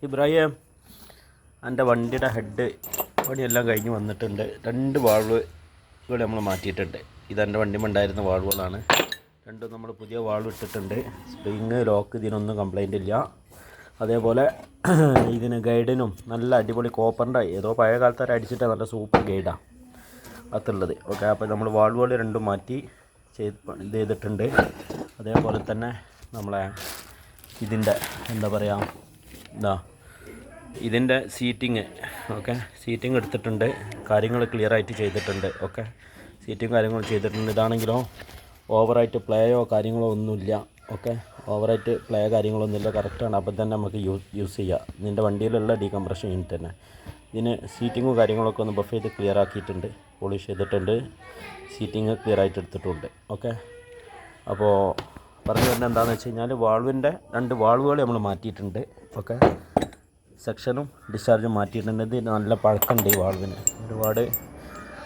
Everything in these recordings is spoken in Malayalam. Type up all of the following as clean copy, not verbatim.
ഇബ്രാഹിം, എൻ്റെ വണ്ടിയുടെ ഹെഡ് പണിയെല്ലാം കഴിഞ്ഞ് വന്നിട്ടുണ്ട്. 2 വാൾവുകൾ നമ്മൾ മാറ്റിയിട്ടുണ്ട്. ഇതെൻ്റെ വണ്ടിയിൽ ഉണ്ടായിരുന്ന വാൾവുകളാണ്. രണ്ടും നമ്മൾ പുതിയ വാൾവ് ഇട്ടിട്ടുണ്ട്. സ്പ്രിങ്, ലോക്ക് ഇതിനൊന്നും കംപ്ലൈൻ്റ് ഇല്ല. അതേപോലെ ഇതിന് ഗൈഡിനും നല്ല അടിപൊളി കോപ്പറിൻ്റെ ഏതോ പഴയ കാലത്ത് അടിച്ചിട്ട് നല്ല സൂപ്പർ ഗൈഡാണ് അതുള്ളത്. ഓക്കെ, അപ്പോൾ നമ്മൾ വാൾവുകൾ രണ്ടും മാറ്റി ചെയ്തിട്ടുണ്ട്. അതേപോലെ തന്നെ നമ്മളെ ഇതിൻ്റെ എന്താ പറയുക, ഇതിൻ്റെ സീറ്റിങ്, ഓക്കെ, സീറ്റിംഗ് എടുത്തിട്ടുണ്ട്. കാര്യങ്ങൾ ക്ലിയറായിട്ട് ചെയ്തിട്ടുണ്ട്. ഓക്കെ, സീറ്റിംഗ് കാര്യങ്ങൾ ചെയ്തിട്ടുണ്ട്. ഇതാണെങ്കിലോ ഓവറായിട്ട് പ്ലേയോ കാര്യങ്ങളോ ഒന്നുമില്ല. ഓക്കെ, ഓവറായിട്ട് പ്ലേ കാര്യങ്ങളൊന്നുമില്ല, കറക്റ്റാണ്. അപ്പം തന്നെ നമുക്ക് യൂസ് ചെയ്യാം. ഇതിൻ്റെ വണ്ടിയിലുള്ള ഡീകംപ്രഷൻ യൂണിറ്റ് തന്നെ. ഇതിന് സീറ്റിങ്ങും കാര്യങ്ങളൊക്കെ ഒന്ന് ബഫ് ചെയ്ത് ക്ലിയർ ആക്കിയിട്ടുണ്ട്, പോളിഷ് ചെയ്തിട്ടുണ്ട്, സീറ്റിങ് ക്ലിയറായിട്ട് എടുത്തിട്ടുണ്ട്. ഓക്കെ, അപ്പോൾ പറഞ്ഞു വരുന്നത് എന്താണെന്ന് വെച്ച് കഴിഞ്ഞാൽ വാൾവിൻ്റെ 2 വാൾവുകൾ നമ്മൾ മാറ്റിയിട്ടുണ്ട്. ഓക്കെ, സെക്ഷനും ഡിസ്ചാർജും മാറ്റിയിട്ടുണ്ട്. ഇത് നല്ല പഴക്കമുണ്ട് ഈ വാൾവിന്. ഒരുപാട്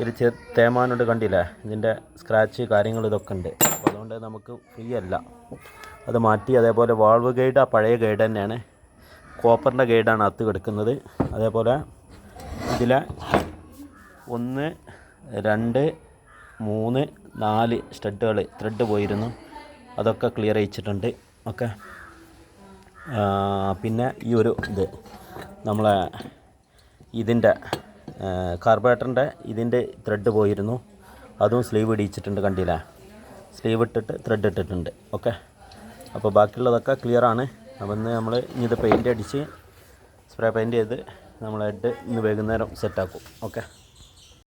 ഒരു തേമാനോട് കണ്ടില്ലേ, ഇതിൻ്റെ സ്ക്രാച്ച് കാര്യങ്ങൾ ഇതൊക്കെ ഉണ്ട്. അപ്പോൾ അതുകൊണ്ട് നമുക്ക് ഫ്രീ അല്ല, അത് മാറ്റി. അതേപോലെ വാൾവ് ഗൈഡ് ആ പഴയ ഗൈഡ് തന്നെയാണ്, കോപ്പറിൻ്റെ ഗൈഡാണ് അകത്ത് കിടക്കുന്നത്. അതേപോലെ ഇതിലെ 1, 2, 3, 4 സ്റ്റഡുകൾ ത്രെഡ് പോയിരുന്നു, അതൊക്കെ ക്ലിയർ ചെയ്യിച്ചിട്ടുണ്ട്. ഓക്കെ, പിന്നെ ഈ ഒരു ഇത് നമ്മളെ ഇതിൻ്റെ കാർബറേറ്ററിൻ്റെ ഇതിൻ്റെ ത്രെഡ് പോയിരുന്നു, അതും സ്ലീവ് ഇടിച്ചിട്ടുണ്ട്. കണ്ടില്ലേ, സ്ലീവ് ഇട്ടിട്ട് ത്രെഡ് ഇട്ടിട്ടുണ്ട്. ഓക്കെ, അപ്പോൾ ബാക്കിയുള്ളതൊക്കെ ക്ലിയറാണ്. അപ്പോൾ ഇന്ന് നമ്മൾ ഇത് പെയിൻ്റ് അടിച്ച് സ്പ്രേ പെയിൻറ്റ് ചെയ്ത് നമ്മൾ ഹെഡ് ഇന്ന് വൈകുന്നേരം സെറ്റാക്കും. ഓക്കെ.